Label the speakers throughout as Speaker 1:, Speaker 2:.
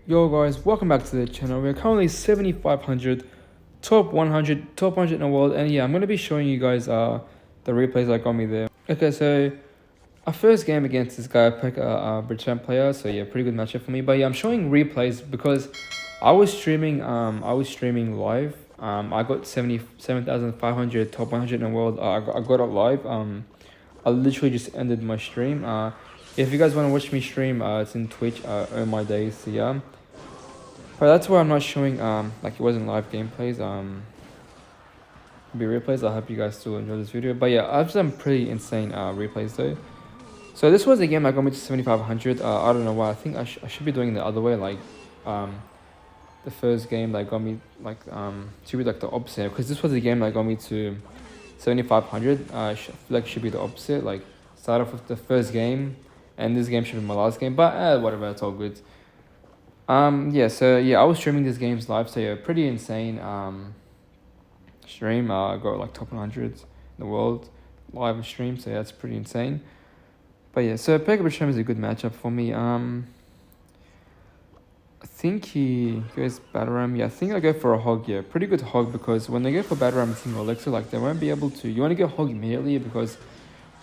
Speaker 1: Yo guys, welcome back to the channel. We're currently 7500, top 100, top 100 in the world, and yeah, I'm going to be showing you guys the replays that got me there. Okay, so our first game against this guy, I picked a Bridgetown player, so yeah, pretty good matchup for me. But yeah, I'm showing replays because I was streaming live. I got 77,500, top 100 in the world. I got it live. I literally just ended my stream. If you guys want to watch me stream, it's in Twitch, on my days, so yeah. But that's why I'm not showing, like it wasn't live gameplays, be replays. I hope you guys still enjoy this video. But yeah, I've done pretty insane, replays though. So this was a game that got me to 7500. I don't know why, I think I should be doing the other way, like, the first game that got me, like, should be like the opposite. Because this was a game that got me to 7500. I feel like it should be the opposite, like, start off with the first game, and this game should be my last game, but whatever, it's all good. Yeah, so yeah, I was streaming these games live, so yeah, pretty insane stream. I got like top 100 in the world live stream, so yeah, that's pretty insane. But yeah, so Pekka is a good matchup for me. I think he goes Battle Ram. Yeah, I think I go for a Hog. Yeah, pretty good Hog, because when they go for Battle Ram and single Elixir, like they won't be able to. You want to get Hog immediately because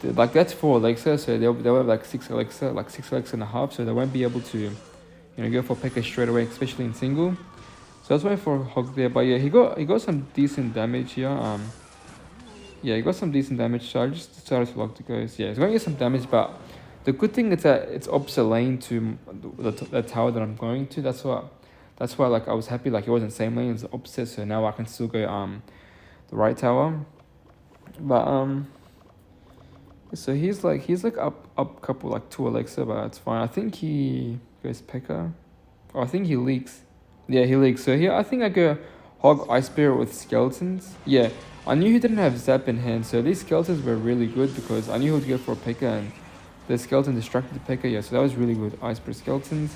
Speaker 1: like that's 4 Elixir, so they'll have like 6 Elixir, like 6 Elixir and a half, so they won't be able to, go for Pekka straight away, especially in single. So I was waiting for Hog there, but yeah, he got some decent damage here. Yeah, he got some decent damage, so I just decided to lock the ghost. Yeah, he's going to get some damage, but the good thing is that it's opposite lane to the tower that I'm going to. That's why like I was happy, like it wasn't same lane, it's opposite, so now I can still go the right tower. But so he's like up couple, like 2 Elixir, but it's fine. I think he goes Pekka. Oh, I think he leaks. Yeah, he leaks. So here I think I go Hog Ice Spirit with skeletons. Yeah, I knew he didn't have Zap in hand, so these skeletons were really good because I knew he would go for a Pekka, and the skeleton distracted the Pekka. Yeah, so that was really good. Ice Spirit skeletons.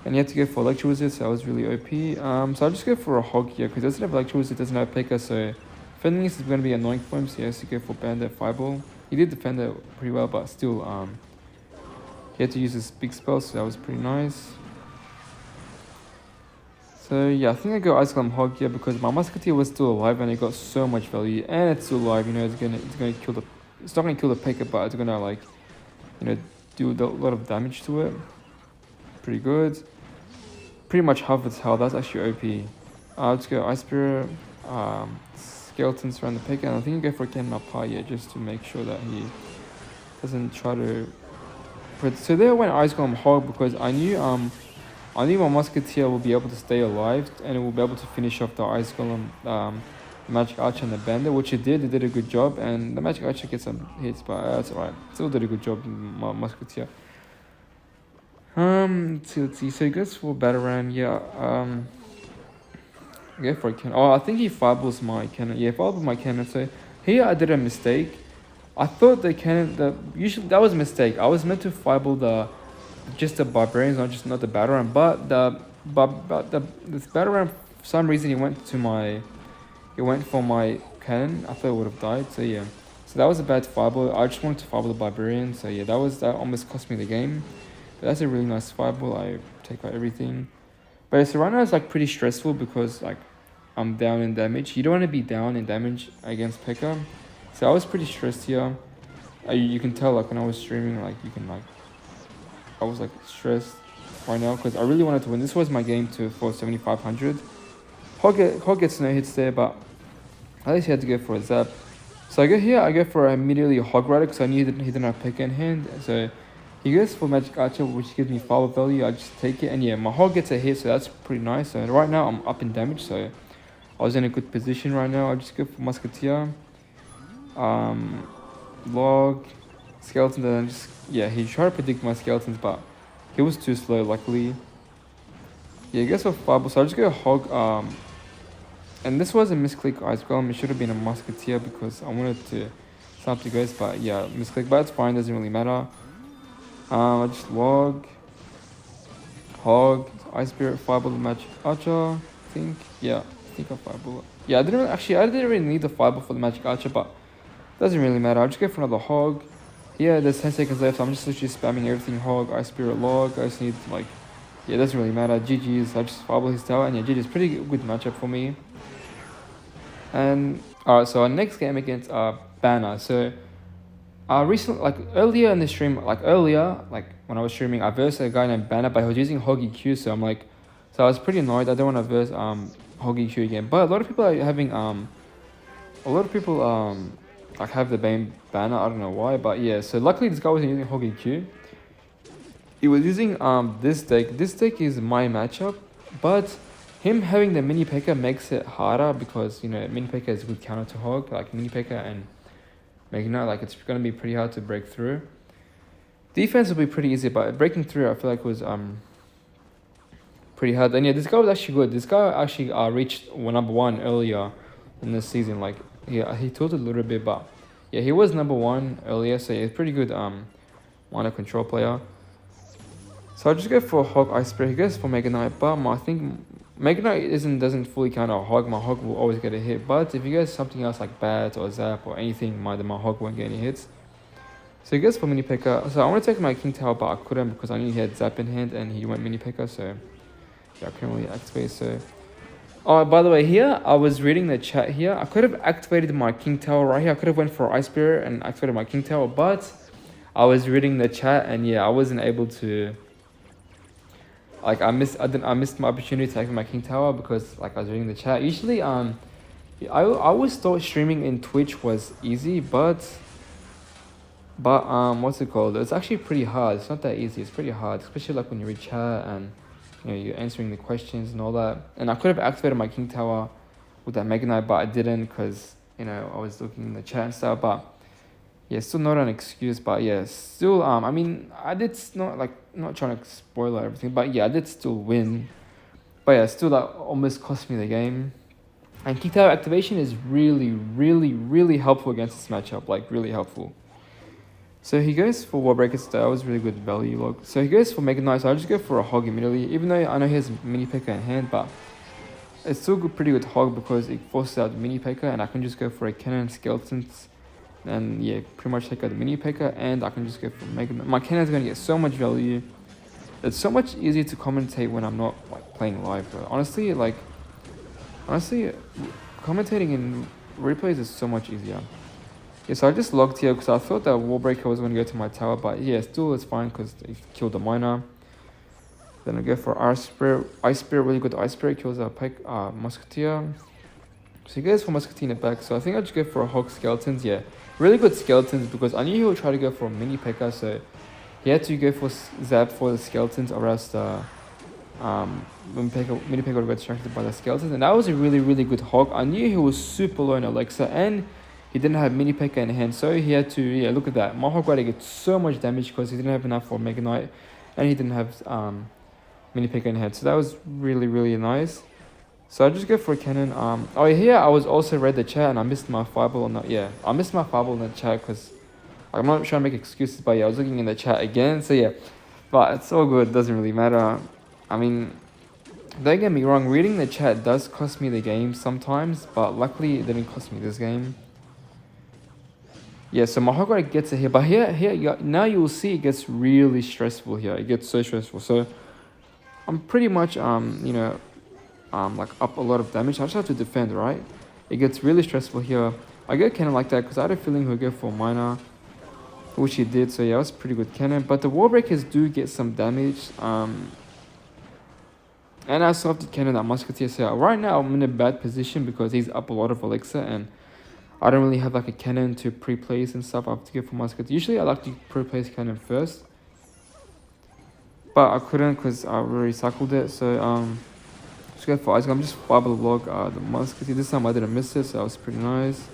Speaker 1: And you have to go for Electro Wizard, so that was really OP. So I'll just go for a Hog here because it doesn't have Electro Wizard, doesn't have Pekka, so defending this is going to be annoying for him, so he has to go for Bandit Fireball. He did defend it pretty well, but still, he had to use his big spell, so that was pretty nice. So yeah, I think I go Ice Golem Hog here because my Musketeer was still alive and it got so much value, and it's still alive. It's gonna kill the. It's not gonna kill the Pekka, but it's gonna like, do a lot of damage to it. Pretty good. Pretty much half its health. That's actually OP. Let's go Ice Spirit. Skeletons around the Pekka, and I think I go for Ken Mapaya just to make sure that he doesn't try to. So there went Ice Golem Hog because I knew my Musketeer will be able to stay alive and it will be able to finish off the Ice Golem, Magic Archer and the Bandit, which it did. It did a good job, and the Magic Archer gets some hits, but that's alright. Still did a good job, my Musketeer. Let's see. So he goes for Battle Ram. Yeah. Go for a cannon. Oh, I think he fireballs my cannon. Yeah, fireballs my cannon. So here I did a mistake. I thought the cannon, that was a mistake. I was meant to fireball just the barbarians, not the battle ram. But this battle ram, for some reason, it went for my cannon. I thought it would have died. So yeah, so that was a bad fireball. I just wanted to fireball the barbarian. So yeah, that almost cost me the game. But that's a really nice fireball. I take out everything. But so right now it's like pretty stressful because like I'm down in damage. You don't want to be down in damage against Pekka. So I was pretty stressed here. You can tell like when I was streaming, like I was like stressed right now because I really wanted to win. This was my game for 7500. Hog gets no hits there, but at least he had to go for a zap. So I go for immediately a Hog Rider because I knew he didn't have Pekka in hand. So he goes for Magic Archer, which gives me fiber value. I just take it, and yeah, my Hog gets a hit, so that's pretty nice. So right now I'm up in damage, so I was in a good position right now. I'll just go for Musketeer, Log, Skeleton, and he tried to predict my Skeletons, but he was too slow, luckily. Yeah, he goes for Fireball, so I'll just go Hog, and this was a misclick Ice Golem. It should have been a Musketeer because I wanted to stop the ghost, but yeah, misclick, but it's fine, doesn't really matter. I just Log, Hog, Ice Spirit, Fireball, Magic Archer, I think. Yeah, I think I Fireball. Yeah, I didn't really need the Fireball for the Magic Archer, but doesn't really matter. I'll just go for another Hog. here there's 10 seconds left. I'm just literally spamming everything. Hog, Ice Spirit, Log. I just need like, yeah, it doesn't really matter. GG's. I just fumble his tower, and yeah, GG's pretty good matchup for me. And alright, so our next game against Banner. So recently, like earlier in the stream, like when I was streaming, I versed a guy named Banner, but he was using Hoggy Q. So I'm like, so I was pretty annoyed. I don't want to verse Hoggy Q again. But a lot of people are having like have the Banner. I don't know why, but yeah. So luckily this guy wasn't using Hoggy Q. He was using this deck. This deck is my matchup, but him having the mini P.E.K.K.A makes it harder because, you know, mini P.E.K.K.A is a good counter to Hog. Like mini P.E.K.K.A and Magna, like it's gonna be pretty hard to break through. Defense will be pretty easy, but breaking through I feel like was pretty hard. And yeah, this guy was actually good. This guy actually reached #1 earlier in this season. Like yeah, he tilted a little bit, but yeah, he was #1 earlier, so yeah, he's pretty good mana control player. So I just go for Hog Ice Spirit. He goes for Mega Knight, but I think Mega Knight doesn't fully counter Hog. My Hog will always get a hit. But if he goes something else like Bat or Zap or anything, my Hog won't get any hits. So he goes for mini P.E.K.K.A. So I want to take my King Tower, but I couldn't because I knew he had Zap in hand and he went mini P.E.K.K.A. So yeah, I couldn't really activate. So oh, by the way, here I was reading the chat here. I could have activated my King Tower right here. I could have went for Ice Spirit and activated my King Tower, but I was reading the chat and yeah, I wasn't able to. Like I missed my opportunity to activate my King Tower because like I was reading the chat. Usually I always thought streaming in Twitch was easy, but what's it called? It's actually pretty hard. It's not that easy. It's pretty hard, especially like when you read chat and you know you're answering the questions and all that. And I could have activated my King Tower with that Mega Knight, but I didn't because you know I was looking in the chat and stuff. But yeah, still not an excuse, but yeah, still I mean I did not trying to spoil everything, but yeah, I did still win. But yeah, still that almost cost me the game. And King Tower activation is really helpful against this matchup, like really helpful. So he goes for Wall Breaker, so that was really good value log. So he goes for Mega Knight, so I just go for a Hog immediately, even though I know he has mini P.E.K.K.A in hand, but it's still good, pretty good Hog because it forces out mini P.E.K.K.A and I can just go for a Cannon Skeletons. And yeah, pretty much take out the mini P.E.K.K.A and I can just go for Mega Knight. My Cannon's gonna get so much value. It's so much easier to commentate when I'm not like playing live, bro. Honestly, commentating in replays is so much easier. Yeah, so I just logged here because I thought that Wall Breaker was going to go to my tower, but yeah, still it's fine because they killed the miner. Then I go for Ice Spirit, really good Ice Spirit, kills a Musketeer. So he goes for Musketeer in the back, so I think I'll just go for a Hog Skeletons, yeah. Really good Skeletons because I knew he would try to go for a mini P.E.K.K.A, so he had to go for Zap for the Skeletons or else the mini P.E.K.K.A would get distracted by the Skeletons. And that was a really good Hog. I knew he was super low in Alexa and he didn't have mini P.E.K.K.A in hand, so he had to, yeah, look at that. My Hog to get so much damage because he didn't have enough for Mega Knight and he didn't have mini P.E.K.K.A in hand. So that was really nice. So I just go for a cannon. Oh here I was also read the chat and I missed my fireball on that. Yeah, I missed my fireball in the chat because I'm not trying to make excuses, but yeah, I was looking in the chat again. So yeah, but it's all good. It doesn't really matter. I mean, don't get me wrong. Reading the chat does cost me the game sometimes, but luckily it didn't cost me this game. Yeah, so my Hogwarts gets a hit, but here now you will see it gets really stressful here. It gets so stressful. So I'm pretty much you know. Like up a lot of damage. I just have to defend, right? It gets really stressful here. I go cannon like that because I had a feeling he'll go for miner, which he did. So yeah, it was pretty good cannon. But the wall breakers do get some damage. And I still have to cannon that musketeer. So right now I'm in a bad position because he's up a lot of elixir and I don't really have like a cannon to pre-place and stuff. I have to go for musketeer. Usually I like to pre-place cannon first, but I couldn't because I already cycled it. So just go for ice golem. Just fireball log the musketeer. This time I didn't miss it, so that was pretty nice.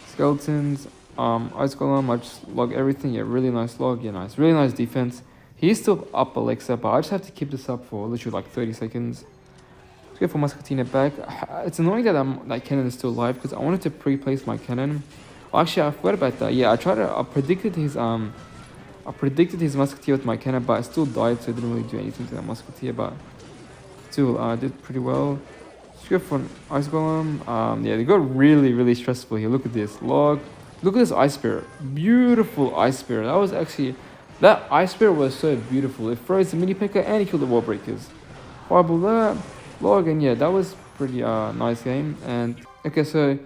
Speaker 1: Skeletons, ice golem. I just log everything. Yeah, really nice log. Yeah, nice, really nice defense. He's still up elixir, but I just have to keep this up for literally like 30 seconds. Let's go for musketeer back. It's annoying that cannon is still alive because I wanted to pre-place my cannon. Oh, actually, I forgot about that. Yeah, I predicted his musketeer with my cannon, but I still died, so I didn't really do anything to that musketeer. But still, did pretty well. Let's go for an ice golem. Yeah, they got really stressful here. Look at this log. Look at this ice spirit. Beautiful ice spirit. That was actually, that ice spirit was so beautiful. It froze the mini P.E.K.K.A and it killed the wall breakers. Fireball that, log, and yeah, that was pretty nice game. And okay, so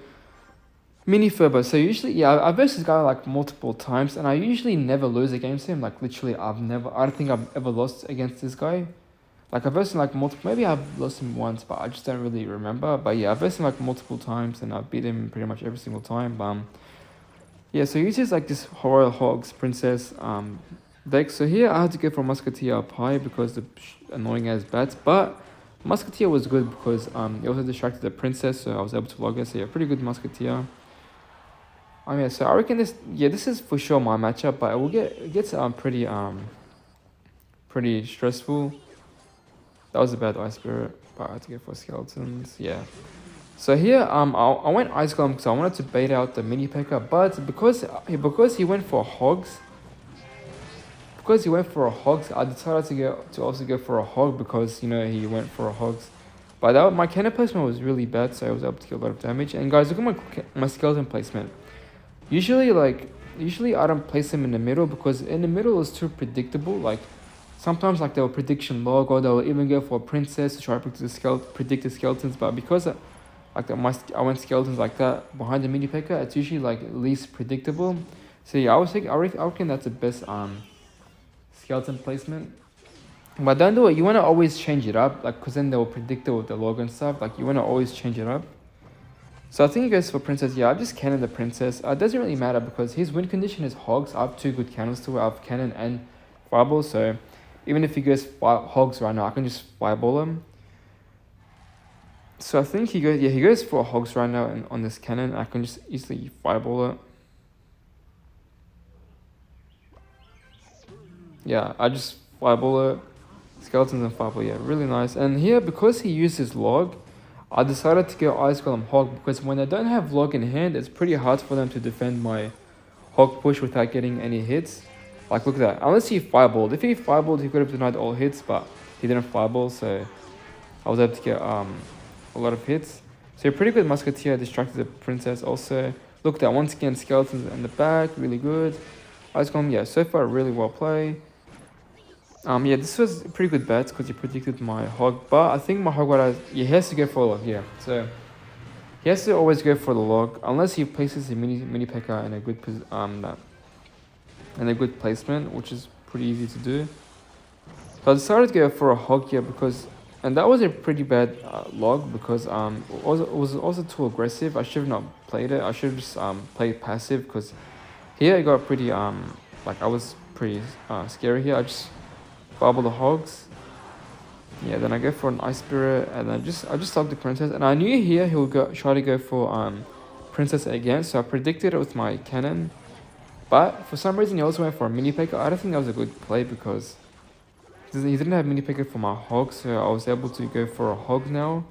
Speaker 1: mini Furbo. So usually, yeah, I've versed this guy like multiple times, and I usually never lose against him. Like literally, I don't think I've ever lost against this guy. Like I've versed him like multiple. Maybe I've lost him once, but I just don't really remember. But yeah, I've versed him like multiple times, and I've beat him pretty much every single time. Yeah. So he uses like this Royal Hogs Princess deck. So here I had to go for Musketeer up high because the annoying as bats, but Musketeer was good because it also distracted the princess, so I was able to log it. So yeah, pretty good Musketeer. Yeah, so I reckon this is for sure my matchup, but it gets pretty stressful. That was a bad Ice Spirit, but I had to go for skeletons. Yeah. So here I went Ice Golem because I wanted to bait out the mini P.E.K.K.A, but because he went for hogs. Because he went for a hogs, I decided to also go for a hog because he went for a hogs. But my cannon placement was really bad, so I was able to get a lot of damage. And guys, look at my skeleton placement. Usually I don't place them in the middle because in the middle is too predictable. Like sometimes like they'll prediction log or they'll even go for a princess to try to predict the skeletons. But because I went skeletons like that behind the mini P.E.K.K.A, it's usually like least predictable. So yeah, I reckon that's the best skeleton placement. But don't do it. You want to always change it up, like because then they'll predict it with the log and stuff. Like you want to always change it up. So I think he goes for princess. Yeah, I just cannon the princess. It doesn't really matter because his win condition is hogs. I have two good cannons to it. I have cannon and fireball. So even if he goes hogs right now, I can just fireball him. So I think he goes for hogs right now, and on this cannon, I can just easily fireball it. Yeah, I just fireball it. Skeletons and fireball, yeah, really nice. And here, because he used his log, I decided to go Ice Golem Hog because when I don't have log in hand, it's pretty hard for them to defend my hog push without getting any hits. Like, look at that. Unless he fireballed. If he fireballed, he could have denied all hits, but he didn't fireball, so I was able to get a lot of hits. So pretty good Musketeer, distracted the princess also. Look at that, once again, skeletons in the back, really good. Ice Golem, yeah, so far really well played. Yeah, this was a pretty good bet because he predicted my hog, but I think my hog he has to go for a log, yeah. So he has to always go for the log unless he places the mini P.E.K.K.A in a good placement, which is pretty easy to do. So I decided to go for a hog here and that was a pretty bad log because it was also too aggressive. I should have not played it. I should have just played passive because here it got pretty like I was pretty scary here. I just bubble the hogs. Yeah, then I go for an Ice Spirit, and then I just logged the princess, and I knew here he would try to go for princess again, so I predicted it with my cannon. But for some reason he also went for a mini P.E.K.K.A. I don't think that was a good play because he didn't have mini P.E.K.K.A for my hog, so I was able to go for a hog now.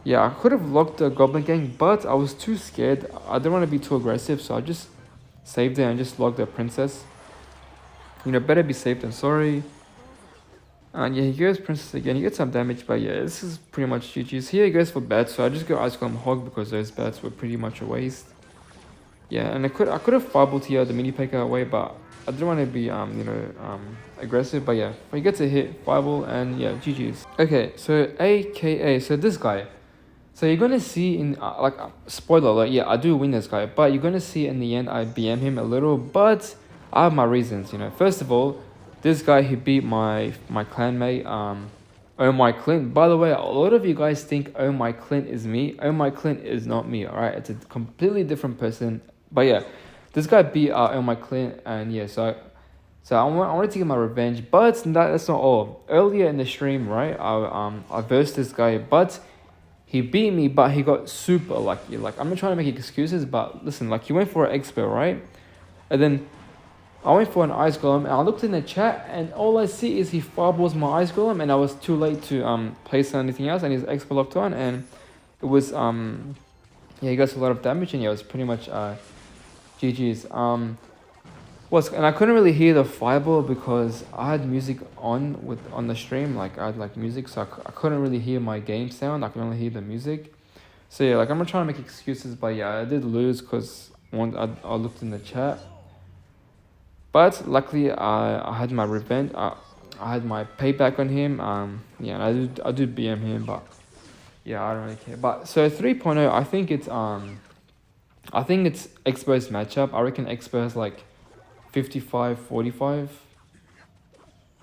Speaker 1: Yeah, I could have locked the goblin gang, but I was too scared. I didn't want to be too aggressive, so I just saved it and just logged the princess. Better be safe than sorry. And yeah, he goes princess again. He gets some damage, but yeah, this is pretty much GG's. Here he goes for bats, so I just go Ice Golem Hog because those bats were pretty much a waste. Yeah, and I could have fireballed here the mini P.E.K.K.A away, but I didn't want to be aggressive. But yeah, he gets a hit, fireball, and yeah, GG's. Okay, so AKA, so this guy. So you're gonna see in spoiler alert, yeah, I do win this guy, but you're gonna see in the end I BM him a little, but I have my reasons. First of all, this guy, he beat my clanmate, Oh My Clint. By the way, a lot of you guys think Oh My Clint is me. Oh My Clint is not me, alright? It's a completely different person. But yeah, this guy beat Oh My Clint, and yeah, so I wanted to get my revenge, but that's not all. Earlier in the stream, right, I versed this guy, but he beat me, but he got super lucky. Like, I'm not trying to make excuses, but listen, like, he went for an expert, right? And then I went for an Ice Golem, and I looked in the chat, and all I see is he fireballs my Ice Golem, and I was too late to place anything else, and his expert locked on, and it was yeah, he got a lot of damage, and yeah, it was pretty much GG's. And I couldn't really hear the fireball because I had music on the stream, like I had music, so I couldn't really hear my game sound. I could only hear the music. So yeah, I'm not trying to make excuses, but yeah, I did lose because I looked in the chat. But luckily, I had my revenge. I had my payback on him. Yeah, and I do BM him, but yeah, I don't really care. But so 3.0, I think it's Expo's matchup. I reckon Expo has like 55, 45,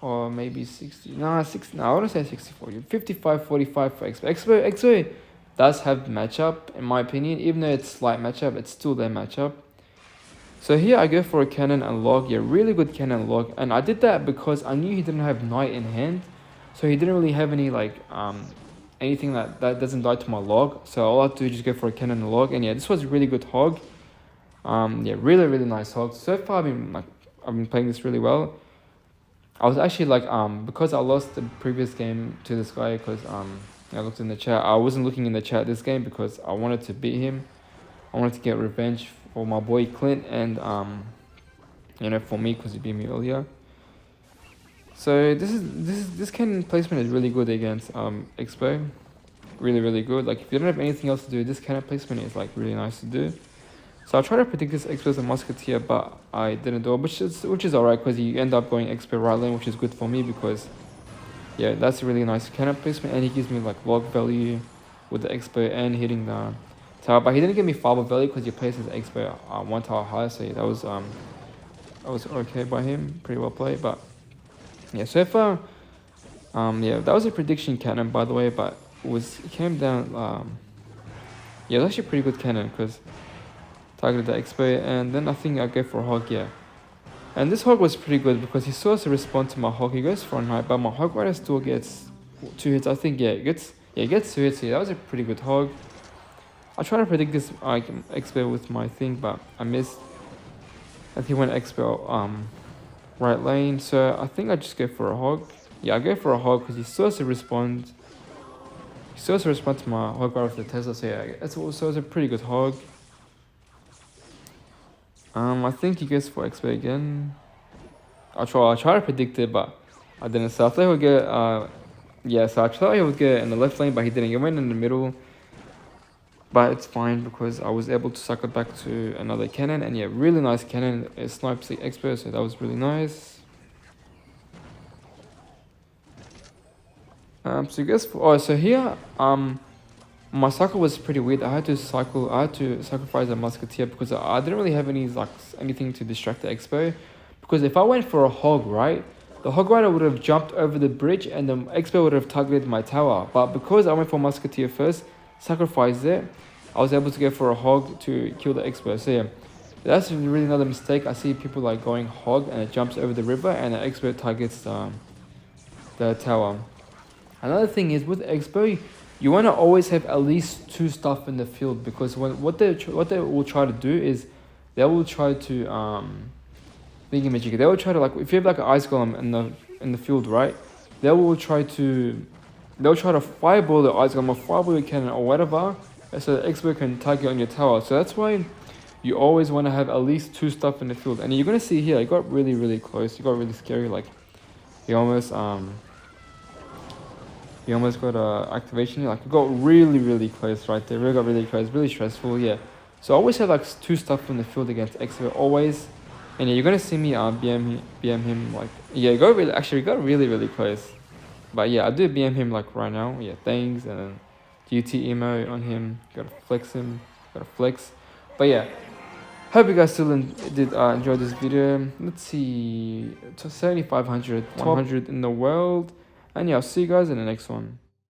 Speaker 1: or maybe 60. No, 60. No, I want to say 64. 55, 45 for Expo. Expo does have matchup in my opinion. Even though it's slight matchup, it's still their matchup. So here I go for a cannon and log. Yeah, really good cannon log. And I did that because I knew he didn't have knight in hand. So he didn't really have any like anything that doesn't die to my log. So all I have to do is just go for a cannon and log. And yeah, this was a really good hog. Yeah, really nice hog. So far I've been playing this really well. I was actually like because I lost the previous game to this guy because I looked in the chat. I wasn't looking in the chat this game because I wanted to beat him. I wanted to get revenge for my boy Clint and you know, for me because he beat me earlier. So this cannon placement is really good against Expo. Really good. Like if you don't have anything else to do, this cannon placement is like really nice to do. So I tried to predict this Expo as a musketeer, but I didn't do it, which is alright because you end up going Expo right lane, which is good for me because yeah, that's a really nice cannon placement, and he gives me like log value with the Expo and hitting the tower. But he didn't give me fiber value because he placed his Expo one tower high, so yeah, that was okay by him, pretty well played. But yeah, so far, yeah, that was a prediction cannon by the way, but it came down. Yeah, it was actually a pretty good cannon because targeted the Expo, and then I think I go for a hog, yeah. And this hog was pretty good because he saw us respond to my hog. He goes for a knight, but my hog rider still gets 2 hits. I think yeah, it gets 2 hits. So yeah, that was a pretty good hog. I tried to predict this Expo with my thing, but I missed. I think he went Expo right lane, so I think I just go for a hog. Yeah, I go for a hog because he saw us respond. He saw us respond to my hog rider with the Tesla. So yeah, that's also a pretty good hog. I think he goes for Expo again. I try to predict it, but I didn't. So I thought he would get yeah, so I thought he would get in the left lane, but he didn't. He went in the middle. But it's fine because I was able to suck it back to another cannon, and yeah, really nice cannon. It snipes the Expo, so that was really nice. So I guess so here my cycle was pretty weird. I had to sacrifice a musketeer because I didn't really have anything to distract the Expo. Because if I went for a hog, right, the hog rider would have jumped over the bridge and the Expo would have targeted my tower. But because I went for musketeer first, sacrificed it, I was able to go for a hog to kill the Expo. So yeah, that's really another mistake. I see people like going hog and it jumps over the river and the Expo targets the tower. Another thing is with Expo, you want to always have at least 2 stuff in the field because what they will try to do is they will try to they will try to like if you have like an ice golem in the field, right? They'll try to fireball the ice golem or fireball your cannon or whatever, so the Expo can target on your tower. So that's why you always want to have at least 2 stuff in the field. And you're gonna see here, it got really close. It got really scary. Like he almost got activation. Like it got really close right there. Really got really close. Really stressful. Yeah. So I always have like 2 stuff in the field against Expo always. And yeah, you're gonna see me BM him like yeah. It got really close. But yeah, I do BM him like right now. Yeah, thanks, and then GT emo on him. Gotta flex him. Gotta flex. But yeah, hope you guys still did enjoy this video. Let's see, 7,500, 100 in the world. And yeah, I'll see you guys in the next one.